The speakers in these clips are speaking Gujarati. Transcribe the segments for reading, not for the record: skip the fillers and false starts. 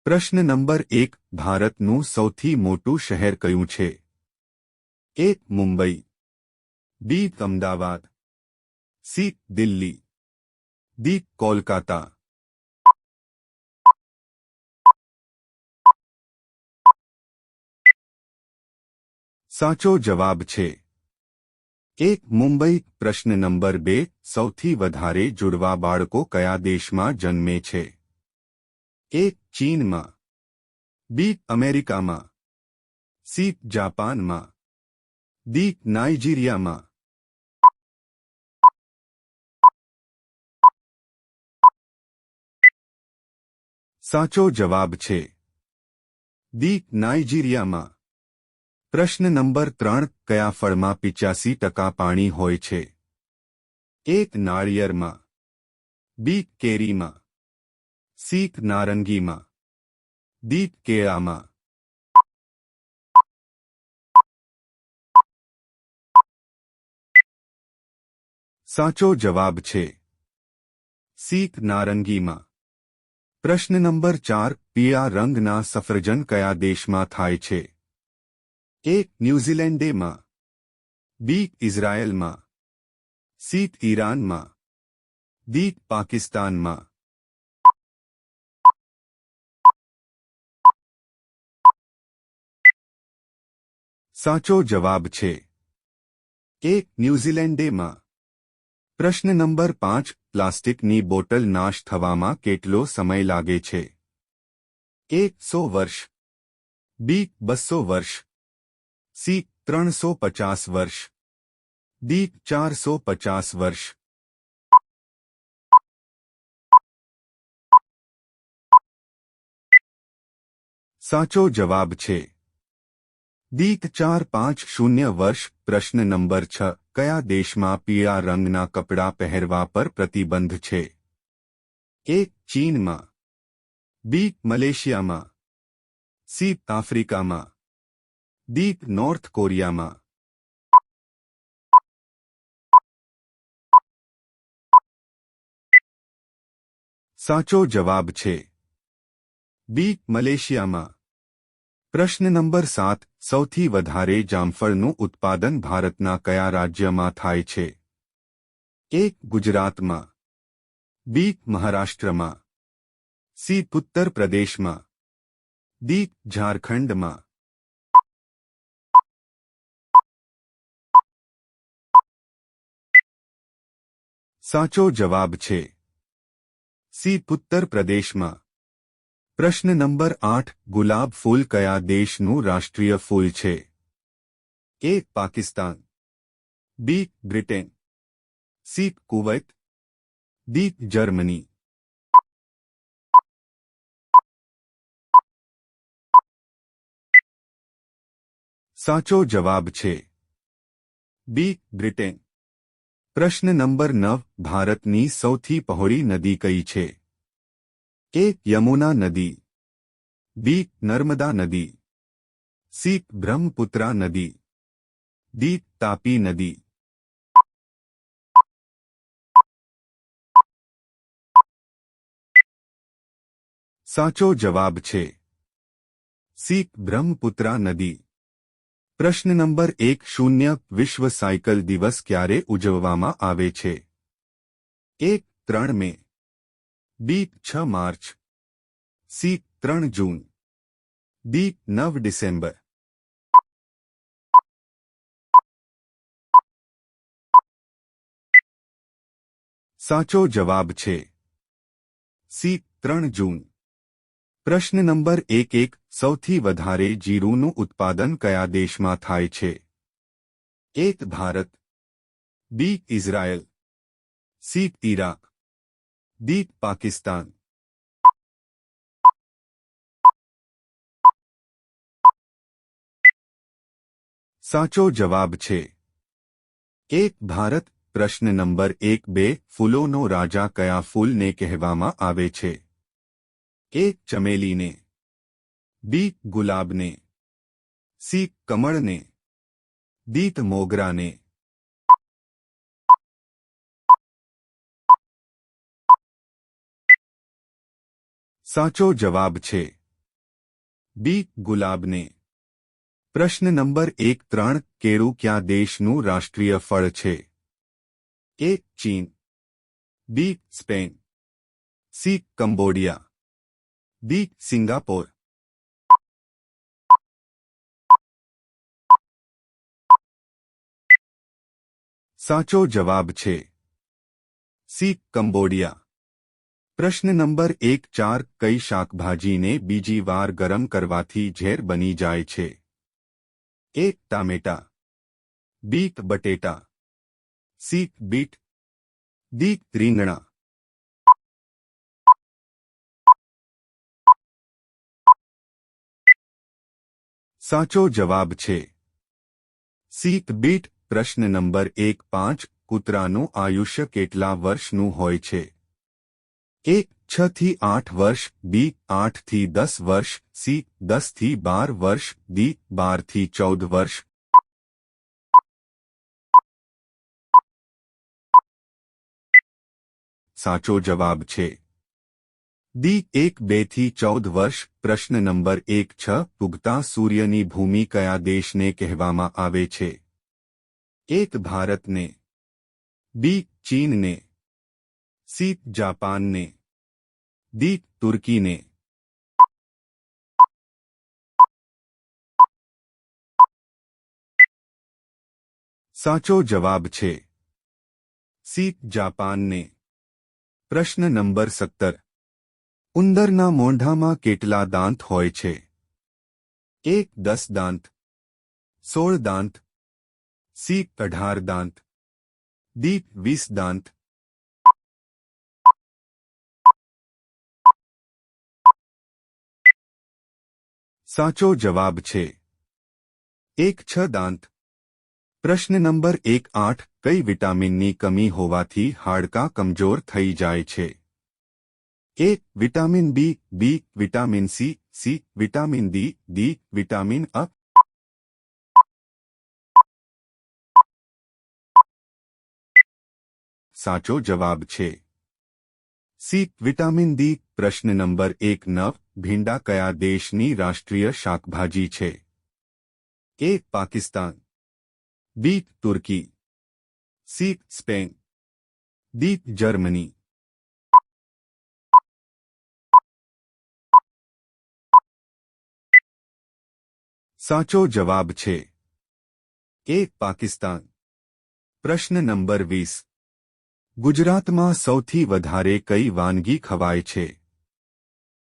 પ્રશ્ન નંબર 1 ભારતનું સૌથી મોટું શહેર કયું છે? એ. મુંબઈ, બી. અમદાવાદ, સી. દિલ્હી, ડી. કોલકાતા. સાચો જવાબ છે એ. મુંબઈ. પ્રશ્ન નંબર 2 સૌથી વધારે જુડવા બાળકો કયા દેશમાં જન્મે છે? એ. ચીનમાં, બી. અમેરિકામાં, સી. જાપાનમાં, ડી. નાઇજીરિયામાં. સાચો જવાબ છે ડી. નાઇજીરિયામાં. પ્રશ્ન નંબર 3 કયા ફળમાં 85% પાણી હોય છે? એ. નાળિયેરમાં, બી. કેરીમાં, સી. નારંગીમાં, ડી. કેળામાં. સાચો જવાબ છે સી. નારંગીમાં. પ્રશ્ન નંબર 4 પીળા રંગના સફરજન કયા દેશમાં થાય છે? એ. ન્યૂઝીલેન્ડમાં, બી. ઇઝરાયેલમાં, સી. ઈરાનમાં, ડી. પાકિસ્તાનમાં. સાચો જવાબ છે એ. ન્યૂઝીલેન્ડમાં. પ્રશ્ન નંબર 5 પ્લાસ્ટિકની બોટલ નાશ થવામાં કેટલો સમય લાગે છે? એ. 100 વર્ષ, બી. 200 વર્ષ, સી. 350 વર્ષ, ડી. 450 વર્ષ. સાચો જવાબ છે ડી. 450 વર્ષ. પ્રશ્ન નંબર 6 કયા દેશમાં પીળા રંગના કપડાં પહેરવા પર પ્રતિબંધ છે? એ. ચીનમાં, બી. મલેશિયામાં, સી. આફ્રિકામાં, ડી. નોર્થ કોરિયામાં. સાચો જવાબ છે બી. મલેશિયામાં. પ્રશ્ન નંબર 7 સૌથી વધારે જામફળનું ઉત્પાદન ભારતના કયા રાજ્યમાં થાય છે? એ. ગુજરાતમાં, બી. મહારાષ્ટ્રમાં, સી. ઉત્તર પ્રદેશમાં, ડી. ઝારખંડમાં. સાચો જવાબ છે સી. ઉત્તર પ્રદેશમાં. પ્રશ્ન નંબર 8 ગુલાબ ફૂલ કયા દેશનું રાષ્ટ્રીય ફૂલ છે? A. Pakistan, B. Britain, C. Kuwait, D. Germany. સાચો જવાબ છે બી. બ્રિટેન. પ્રશ્ન નંબર 9 ભારતની સૌથી પહોળી નદી કઈ છે? એ. યમુના નદી, બી. નર્મદા નદી, સી. બ્રહ્મપુત્રા નદી, ડી. તાપી નદી. સાચો જવાબ છે સી. બ્રહ્મપુત્રા નદી. પ્રશ્ન નંબર 1 વિશ્વ સાયકલ દિવસ ક્યારે ઉજવવામાં આવે છે? એ. 3 મે, બી. 6 માર્ચ, સી. 3 જૂન, ડી. 9 ડિસેમ્બર. સાચો જવાબ છે સી. 3 જૂન. પ્રશ્ન નંબર 1 સૌથી વધારે જીરુંનું ઉત્પાદન કયા દેશમાં થાય છે? A. Bharat, B. Israel, C. Iraq, D. Pakistan. સાચો જવાબ છે એ. ભારત. પ્રશ્ન નંબર 1-2 ફૂલોનો રાજા કયા ફૂલને કહેવામાં આવે છે? એ. ચમેલીને, બી. ગુલાબને, સી. કમળને, ડી. મોગરાને. સાચો જવાબ છે બી ગુલાબને. પ્રશ્ન નંબર 1-3 કેળું કયા દેશનું રાષ્ટ્રીય ફળ છે? એ ચીન, B Spain, C Cambodia, D Singapore. સાચો જવાબ છે સી કંબોડિયા. પ્રશ્ન નંબર 1-4 કઈ શાકભાજીને બીજી વાર ગરમ કરવાથી ઝેર બની જાય છે? એ ટામેટા, બી બટેટા, સી બીટ, ડી રીંગણા. સાચો જવાબ છે સી બીટ. પ્રશ્ન નંબર 1-5 કૂતરાનું આયુષ્ય કેટલા વર્ષનું હોય છે? એ 6 થી 8 વર્ષ, બી 8 થી 10 વર્ષ, સી 10 થી 12 વર્ષ, ડી 12 થી 14 વર્ષ. સાચો જવાબ છે ડી 1-2 થી 14 વર્ષ. પ્રશ્ન નંબર 1-6 ઉગતા સૂર્યની ભૂમિ કયા દેશને કહેવામાં આવે છે? એ ભારતને, બી ચીનને, સી જાપાનને, ડી તુર્કીને. સાચો જવાબ છે સી જાપાનને. પ્રશ્ન નંબર 17 ઉંદરના મોંઢામાં કેટલા દાંત હોય છે? એ 10 દાંત, 16 દાંત, સી 18 દાંત, ડી 20 દાંત. સાચો જવાબ છે 6 દાંત. પ્રશ્ન નંબર 1-8 કઈ વિટામિનની કમી હોવાથી હાડકાં કમજોર થઈ જાય છે? A vitamin B, B vitamin C, C vitamin D, D vitamin A. સાચો જવાબ છે સી વિટામિન ડી. પ્રશ્ન નંબર 1-9 ભીંડા કયા દેશની રાષ્ટ્રીય શાકભાજી છે? A Pakistan, B Turkey, C Spain, D Germany. સાચો જવાબ છે એ પાકિસ્તાન. પ્રશ્ન નંબર 20 ગુજરાતમાં સૌથી વધારે કઈ વાનગી ખવાય છે?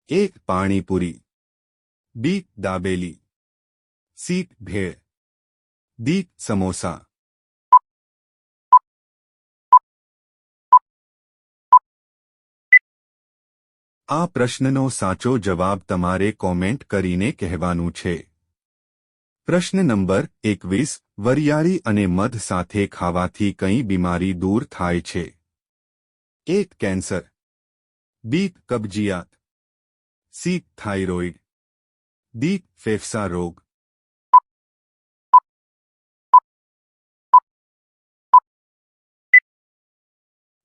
એ પાણીપુરી, બી દાબેલી, સી ભેળ, ડી સમોસા. આ પ્રશ્નનો સાચો જવાબ તમારે કોમેન્ટ કરીને કહેવાનું છે. પ્રશ્ન નંબર 21 વરિયાળી અને મધ સાથે ખાવાથી કઈ બીમારી દૂર થાય છે? એ કેન્સર, બી કબજિયાત, સી થાઇરોઇડ, ડી ફેફસા રોગ.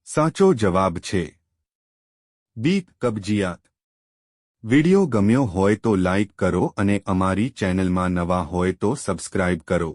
સાચો જવાબ છે બી કબજિયાત. વિડિયો ગમ્યો હોય તો લાઇક કરો અને અમારી ચેનલમાં નવા હોય તો સબસ્ક્રાઇબ કરો.